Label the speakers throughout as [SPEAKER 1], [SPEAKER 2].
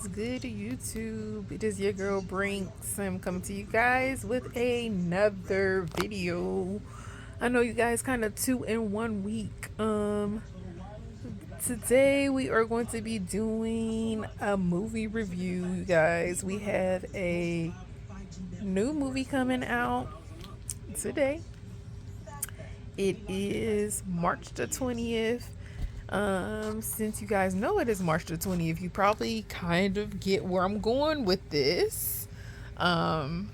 [SPEAKER 1] What's good, YouTube? It is your girl Brinks. I'm coming to you guys with another video. I know you guys kind of 2 in 1 week. Today we are going to be doing a movie review, you guys. We have a new movie coming out today. It is March the 20th. Since you guys know it is March the 20th, you probably kind of get where I'm going with this. Um,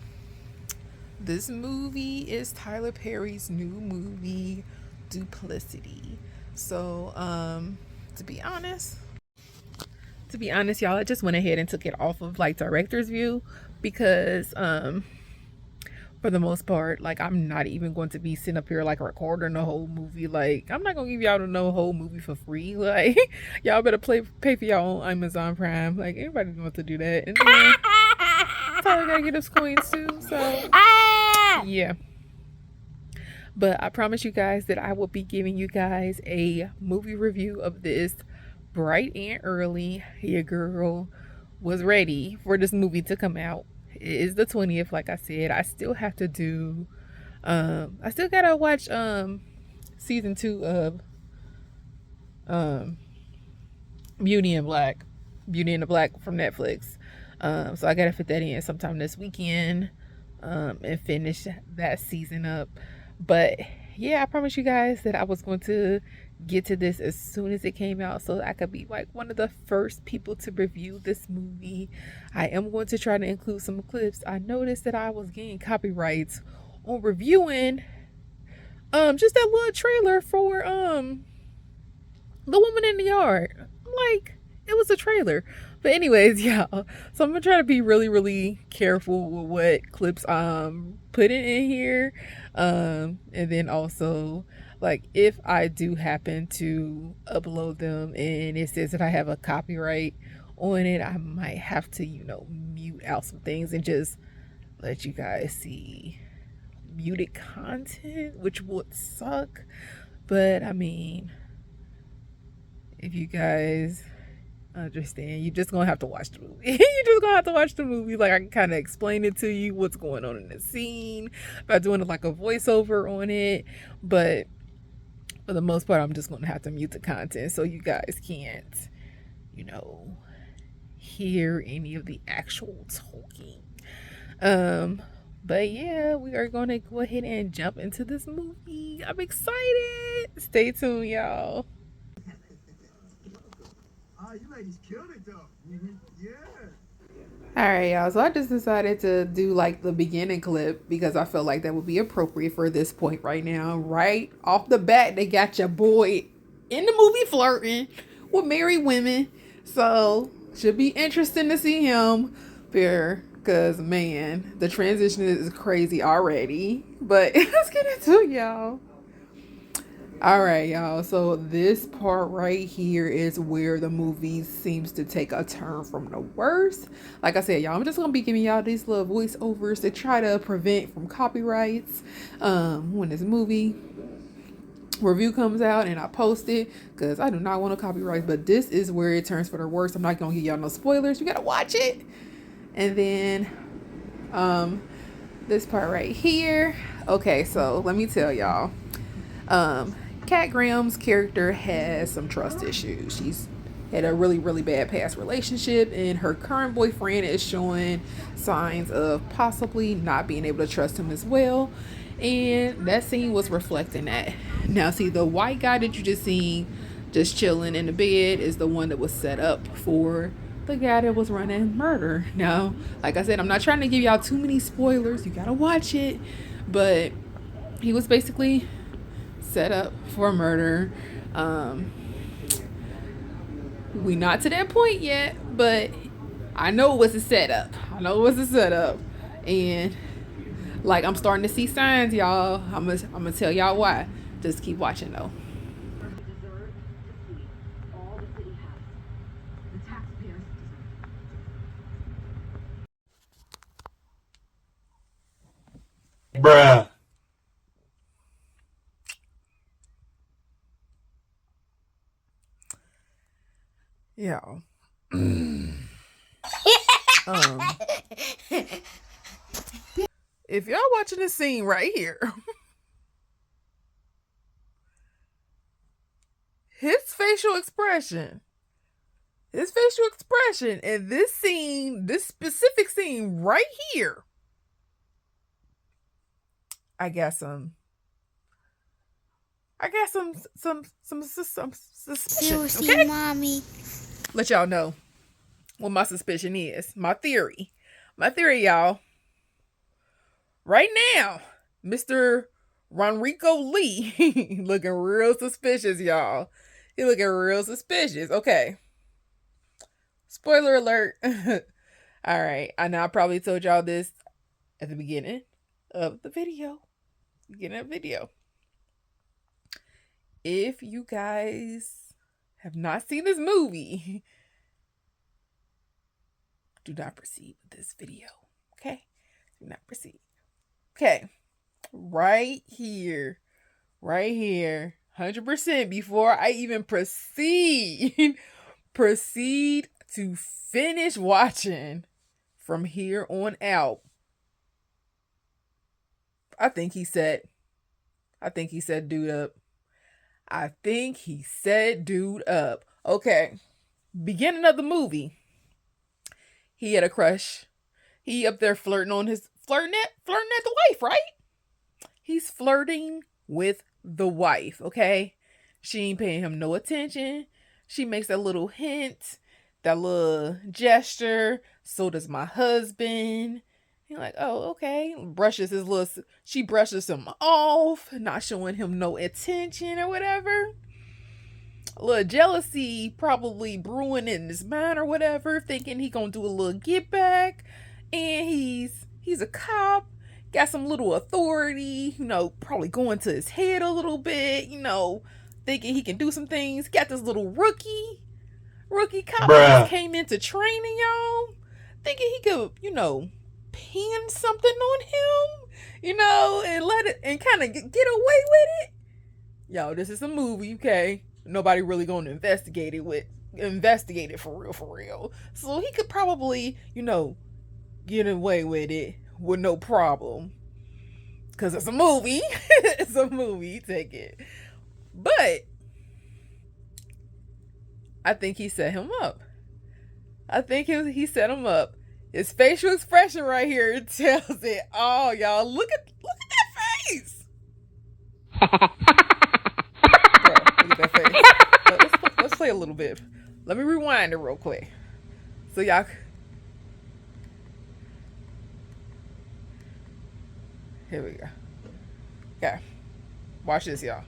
[SPEAKER 1] this movie is Tyler Perry's new movie, Duplicity. So, to be honest, y'all, I just went ahead and took it off of like director's view because for the most part, like I'm not even going to be sitting up here like recording the whole movie. Like I'm not gonna give y'all the whole movie for free. Like y'all better pay for y'all own Amazon Prime. Like everybody wants to do that, and then Tyler gotta get his coins too. So yeah. But I promise you guys that I will be giving you guys a movie review of this bright and early. Your girl was ready for this movie to come out. It is the 20th, like I said. I still have to do I still gotta watch season 2 of um Beauty and Black. Beauty and the Black from Netflix. So I gotta fit that in sometime this weekend and finish that season up. But yeah, I promise you guys that I was going to get to this as soon as it came out so I could be like one of the first people to review this movie. I am going to try to include some clips. I noticed that I was getting copyrights on reviewing just that little trailer for The Woman in the Yard. I'm like, it was a trailer. But anyways, yeah. So I'm gonna try to be really, really careful with what clips I'm putting in here. And then also, like, if I do happen to upload them and it says that I have a copyright on it, I might have to, mute out some things and just let you guys see muted content, which would suck. But I mean, if you guys understand, you're just gonna have to watch the movie. You're just gonna have to watch the movie. Like I can kind of explain it to you what's going on in the scene by doing like a voiceover on it, but for the most part I'm just gonna have to mute the content so you guys can't you know hear any of the actual talking. But yeah, we are gonna go ahead and jump into this movie. I'm excited. Stay tuned, y'all. You ladies killed it though. Yeah. All right, y'all. So I just decided to do like the beginning clip because I felt like that would be appropriate for this point right now. Right off the bat, they got your boy in the movie flirting with married women. So should be interesting to see him there because man, the transition is crazy already. But let's get into it, y'all. All right, y'all. So this part right here is where the movie seems to take a turn from the worst. Like I said, y'all, I'm just gonna be giving y'all these little voiceovers to try to prevent from copyrights when this movie review comes out and I post it because I do not want to copyright. But this is where it turns for the worst. I'm not gonna give y'all no spoilers. You gotta watch it. And then this part right here. Okay, so let me tell y'all. Kat Graham's character has some trust issues. She's had a really, really bad past relationship, and her current boyfriend is showing signs of possibly not being able to trust him as well. And that scene was reflecting that. Now, see, the white guy that you just seen just chilling in the bed is the one that was set up for the guy that was running murder. Now, like I said, I'm not trying to give y'all too many spoilers. You gotta watch it. But he was basically set up for murder. We not to that point yet, but I know it was a setup. And like I'm starting to see signs, y'all. I'm gonna tell y'all why. Just keep watching though.
[SPEAKER 2] Bruh.
[SPEAKER 1] Y'all. Um, if y'all watching this scene right here, his facial expression, in this scene, this specific scene right here, I got some suspicion. Okay,
[SPEAKER 3] mommy.
[SPEAKER 1] let y'all know what my suspicion is. My theory, y'all. Right now, Mr. Ronrico Lee looking real suspicious, y'all. He looking real suspicious. Okay. Spoiler alert. All right. I know I probably told y'all this at the beginning of the video. If you guys have not seen this movie, do not proceed with this video. Okay? Do not proceed. Okay. Right here. 100% before I even proceed to finish watching from here on out. I think he said dude up. Okay. Beginning of the movie. He had a crush. He up there flirting at the wife, right? He's flirting with the wife, okay? She ain't paying him no attention. She makes that little hint, that little gesture. So does my husband. He's like, oh, okay. She brushes him off, not showing him no attention or whatever. A little jealousy probably brewing in his mind or whatever, thinking he gonna do a little get back. And he's a cop, got some little authority, probably going to his head a little bit, thinking he can do some things. Got this little rookie cop that just came into training, y'all, thinking he could, pin something on him, and let it, and kind of get away with it. Yo, this is a movie, okay? Nobody really gonna investigate it for real. So he could probably, get away with it with no problem. Cause it's a movie. It's a movie, take it. But I think he set him up. He set him up. His facial expression right here tells it all, y'all. Look at that face. Bro, look at that face. Let's play a little bit. Let me rewind it real quick. So y'all. Here we go. Okay. Watch this, y'all.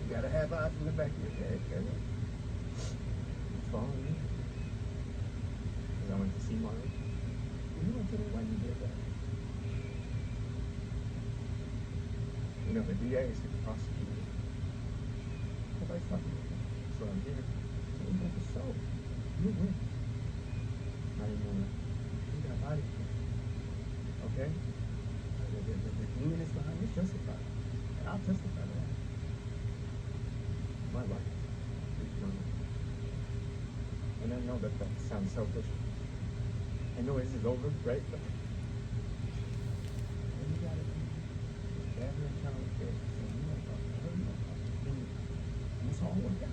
[SPEAKER 4] You gotta have eyes in the back of your head, Kevin. Follow me. Because I went to see Marty. You don't tell me why you did that. The DA is the prosecutor. Nobody's fucking with me. So I'm here. So we got the show. You win. Not anymore. You got body cam. Okay? The gluiness behind this justified. And I'll testify to that. My life. And I know that sounds selfish. I know this is over, right? But you gotta be gather and count kids. And you know about it. And it's all worked out.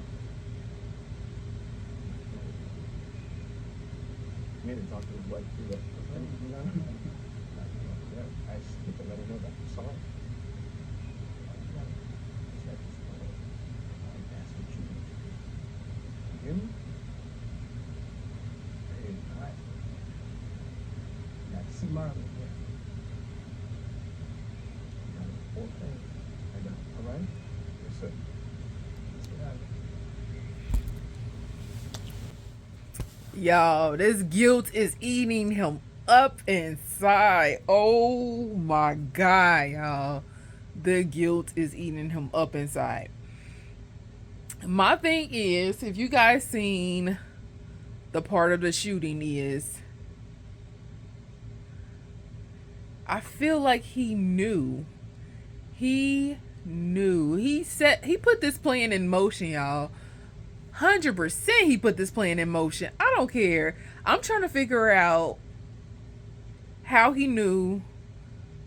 [SPEAKER 4] You need to talk to his wife too. I just need to let her know that I'm sorry. That's what you need. You hear me? Hey, all right. Got to see Marlon again. I got a whole thing. All right? Yes, sir. Let's get out of here.
[SPEAKER 1] Y'all, this guilt is eating him up inside. Oh my God, y'all. The guilt is eating him up inside. My thing is, if you guys seen the part of the shooting is, I feel like he knew. He knew. He put this plan in motion, y'all. 100% he put this plan in motion. I don't care. I'm trying to figure out how he knew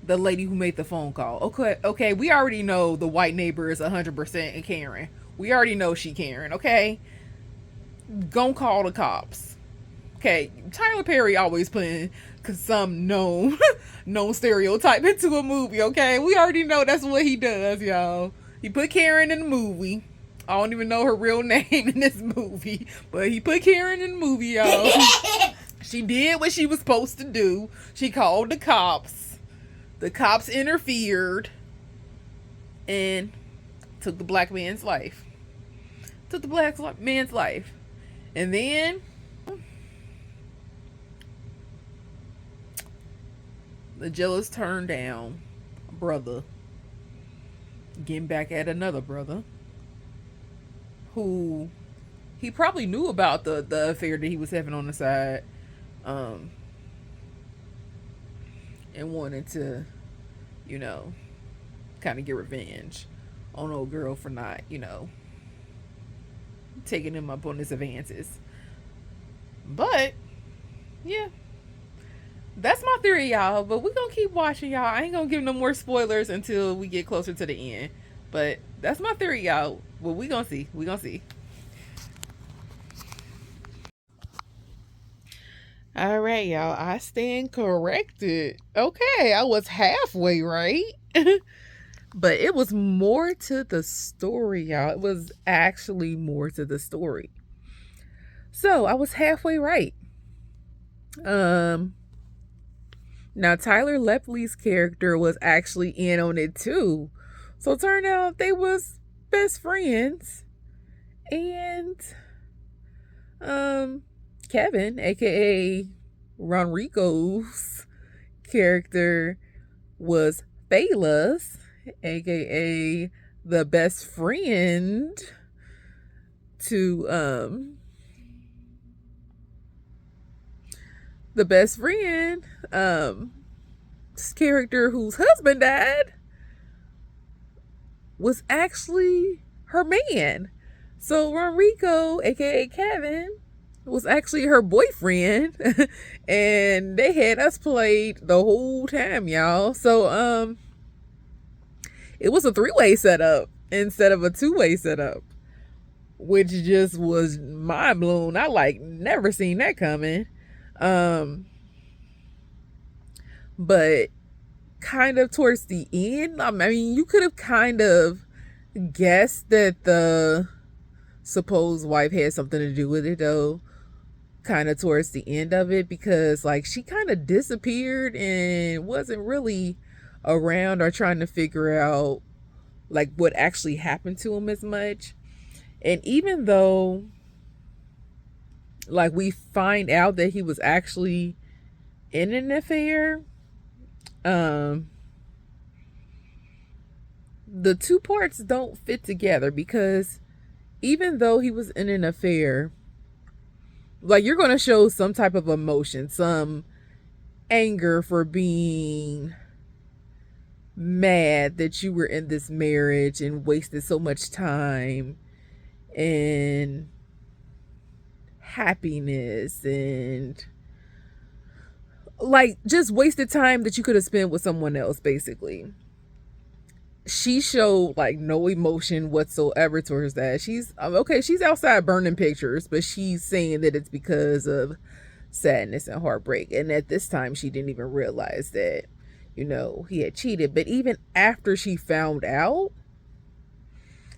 [SPEAKER 1] the lady who made the phone call. Okay, we already know the white neighbor is 100% Karen. We already know she Karen, okay? Gonna call the cops. Okay, Tyler Perry always putting some known known stereotype into a movie, okay? We already know that's what he does, y'all. He put Karen in the movie. I don't even know her real name in this movie, but he put Karen in the movie, y'all. She did what she was supposed to do. She called the cops. The cops interfered and took the black man's life. Took the black man's life. And then the jealous turned down brother getting back at another brother who he probably knew about the affair that he was having on the side, and wanted to, you know, kind of get revenge on old girl for not, taking him up on his advances. But yeah, that's my theory, y'all. But we're gonna keep watching, y'all. I ain't gonna give no more spoilers until we get closer to the end. But that's my theory, y'all. Well, we gonna see. We gonna see. All right, y'all. I stand corrected. Okay, I was halfway right. But it was more to the story, y'all. It was actually more to the story. So I was halfway right. Now Tyler Lepley's character was actually in on it too. So it turned out they was best friends. And Kevin, aka Ronrico's character, was Fela's, aka the best friend to the best friend character whose husband died was actually her man. So Ronrico, aka Kevin, was actually her boyfriend. And they had us played the whole time, y'all. So it was a 3-way setup instead of a 2-way setup, which just was mind blown. I never seen that coming. But kind of towards the end, I mean, you could have kind of guessed that the supposed wife had something to do with it, though, kind of towards the end of it, because she kind of disappeared and wasn't really around or trying to figure out what actually happened to him as much. And even though we find out that he was actually in an affair, the two parts don't fit together, because even though he was in an affair, you're going to show some type of emotion, some anger for being mad that you were in this marriage and wasted so much time, and happiness, and just wasted time that you could have spent with someone else, basically. She showed no emotion whatsoever towards that. She's outside burning pictures, but she's saying that it's because of sadness and heartbreak. And at this time, she didn't even realize that, he had cheated. But even after she found out,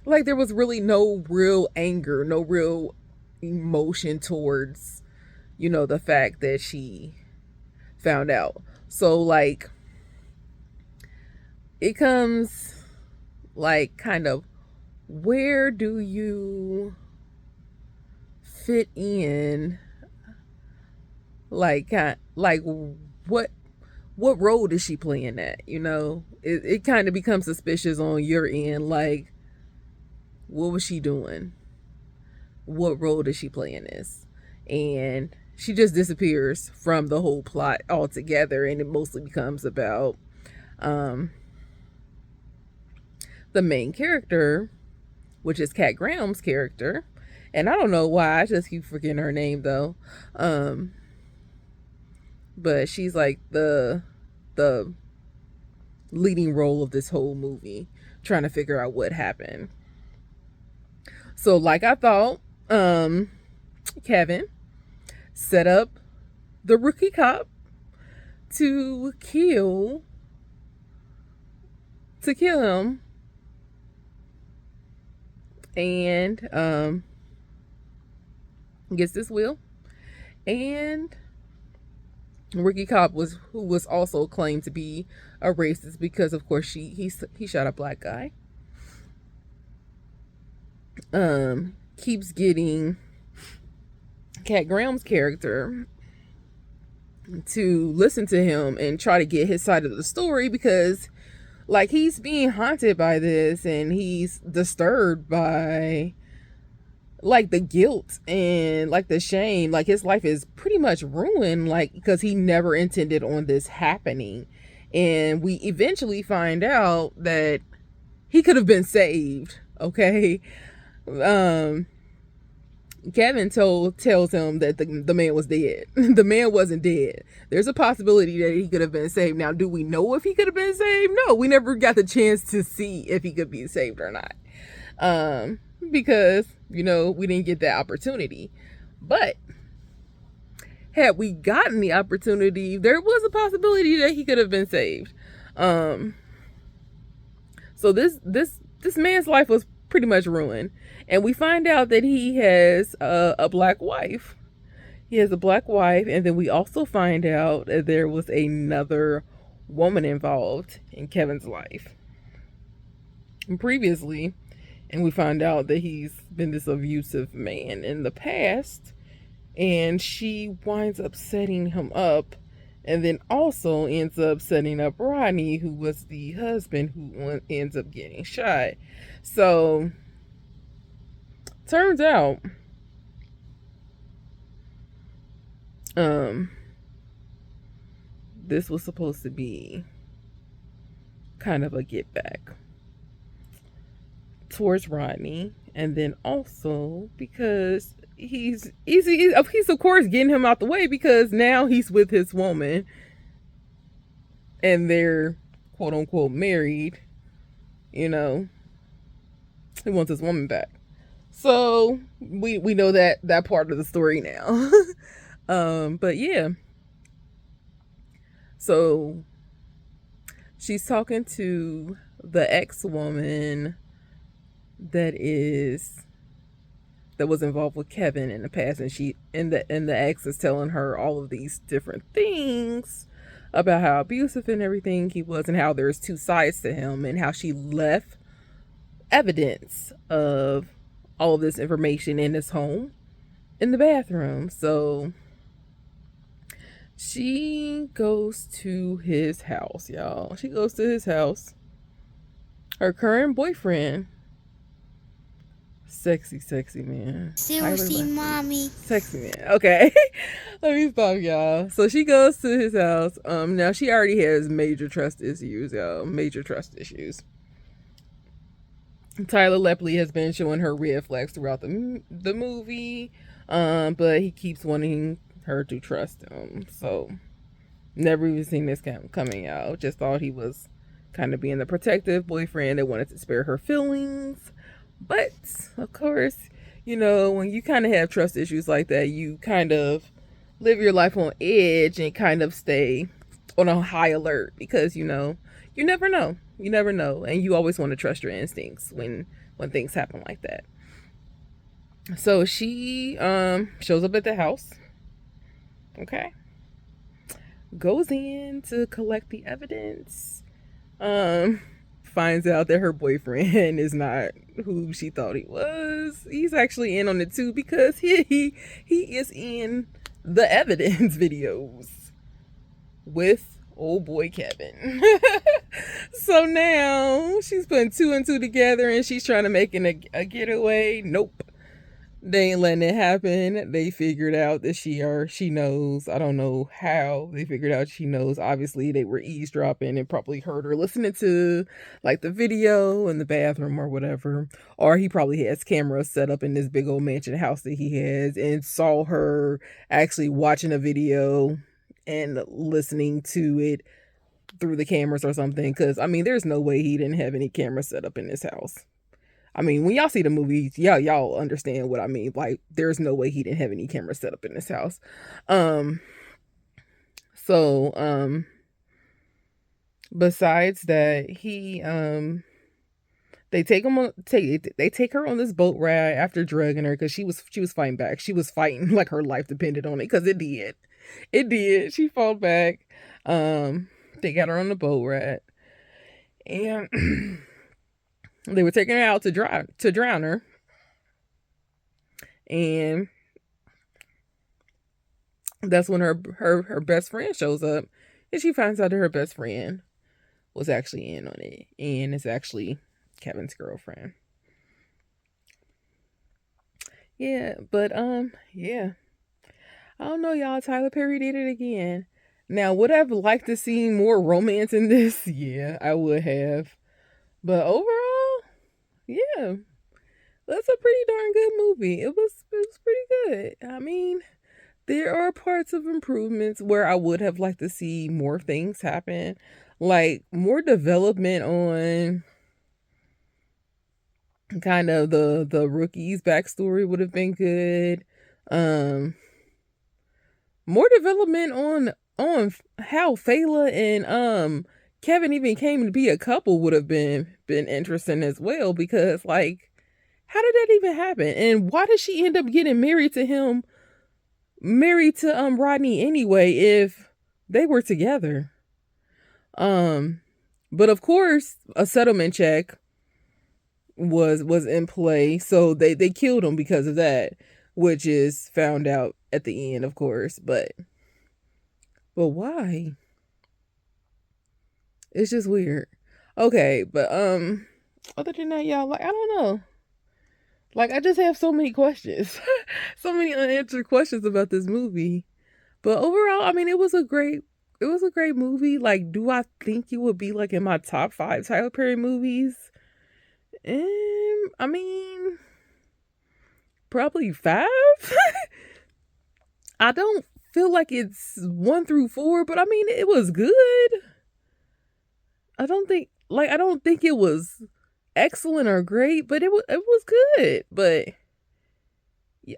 [SPEAKER 1] there was really no real anger, no real emotion towards, the fact that she found out. So it comes kind of, where do you fit in? What role is she playing at? It kind of becomes suspicious on your end. What was she doing? What role did she play in this? And she just disappears from the whole plot altogether, and it mostly becomes about the main character, which is Kat Graham's character. And I don't know why, I just keep forgetting her name though. But she's like the leading role of this whole movie, trying to figure out what happened. So like I thought, Kevin set up the rookie cop to kill him, and gets this will. And Ricky Cobb who was also claimed to be a racist because of course he shot a black guy. Keeps getting Kat Graham's character to listen to him and try to get his side of the story, because like he's being haunted by this and he's disturbed by like the guilt and like the shame. Like his life is pretty much ruined, like because he never intended on this happening. And we eventually find out that he could have been saved. Okay. Kevin tells him that the man was dead. The man wasn't dead. There's a possibility that he could have been saved. Now, do we know if he could have been saved? No, we never got the chance to see if he could be saved or not. Because, we didn't get that opportunity. But had we gotten the opportunity, there was a possibility that he could have been saved. So this man's life was pretty much ruined. And we find out that he has a black wife. He has a black wife. And then we also find out that there was another woman involved in Kevin's life previously. And we find out that he's been this abusive man in the past. And she winds up setting him up. And then also ends up setting up Rodney, who was the husband who ends up getting shot. So turns out this was supposed to be kind of a get back towards Rodney, and then also because he's of course getting him out the way, because now he's with his woman and they're quote unquote married. He wants his woman back. So we know that part of the story now. But yeah. So she's talking to the ex-woman that was involved with Kevin in the past, and the ex is telling her all of these different things about how abusive and everything he was, and how there's two sides to him, and how she left evidence of all of this information in his home in the bathroom. So she goes to his house, y'all. She goes to his house. Her current boyfriend, sexy man.
[SPEAKER 3] Seriously, mommy.
[SPEAKER 1] Sexy man. Okay. Let me stop, y'all. So she goes to his house. Now she already has major trust issues, y'all. Major trust issues. Tyler Lepley has been showing her red flags throughout the movie, but he keeps wanting her to trust him. So never even seen this coming out. Just thought he was kind of being the protective boyfriend that wanted to spare her feelings. But of course, when you kind of have trust issues like that, you kind of live your life on edge and kind of stay on a high alert, because you never know. You never know. And you always want to trust your instincts when things happen like that. So she shows up at the house. Okay. Goes in to collect the evidence. Finds out that her boyfriend is not who she thought he was. He's actually in on it too, because he is in the evidence videos with old boy Kevin. So now she's putting two and two together and she's trying to make a getaway. Nope. They ain't letting it happen. They figured out that she knows. I don't know how they figured out she knows. Obviously, they were eavesdropping and probably heard her listening to like the video in the bathroom or whatever. Or he probably has cameras set up in this big old mansion house that he has and saw her actually watching a video and listening to it through the cameras or something. Because I mean, there's no way he didn't have any cameras set up in this house. I mean, when y'all see the movies, y'all understand what I mean. Like, there's no way he didn't have any cameras set up in this house. Um, so besides that, they take her on this boat ride after drugging her because she was fighting back. She was fighting like her life depended on it because it did. She fought back. They got her on the boat ride, and they were taking her out to drown her, and that's when her best friend shows up, and she finds out that her best friend was actually in on it, and it's actually Kevin's girlfriend. Yeah, but yeah, I don't know, y'all. Tyler Perry did it again. Now, would I have liked to see more romance in this? Yeah, I would have. But overall, yeah, that's a pretty darn good movie. It was pretty good. I mean, there are parts of improvements where I would have liked to see more things happen, like more development on kind of the rookie's backstory would have been good. Um, More development on how Fela and Kevin even came to be a couple would have been interesting as well, because like, how did that even happen, and why did she end up getting married to Rodney anyway if they were together? Um, but of course, a settlement check was in play, so they killed him because of that, which is found out at the end, of course. But why? It's just weird. Okay, but other than that, y'all, like, I don't know. Like, I just have so many questions, so many unanswered questions about this movie. But overall, I mean, it was a great movie. Like, do I think it would be like in my top 5 Tyler Perry movies? I mean, probably 5. I don't feel like it's 1 through 4, but I mean, it was good. I don't think it was excellent or great, but it was good. But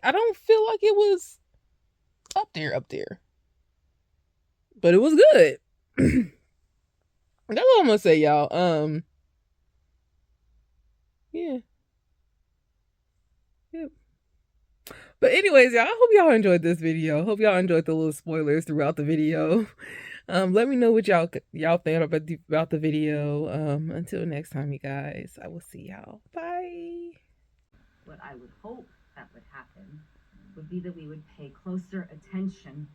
[SPEAKER 1] I don't feel like it was up there. But it was good. That's all I'm gonna say, y'all. Yeah, yeah. But anyways, y'all, I hope y'all enjoyed this video. Hope y'all enjoyed the little spoilers throughout the video. Let me know what y'all think about the video. Until next time, you guys, I will see y'all. Bye.
[SPEAKER 3] What I would hope that would happen would be that we would pay closer attention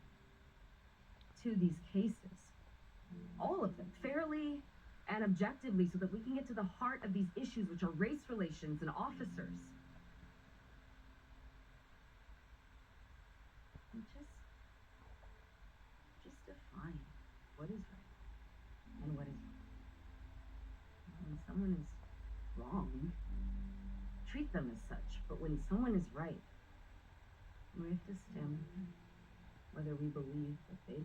[SPEAKER 3] to these cases, all of them, fairly and objectively, so that we can get to the heart of these issues, which are race relations and officers. And just define what is right and what is wrong. When someone is wrong, treat them as such. But when someone is right, we have to stand with them, whether we believe that they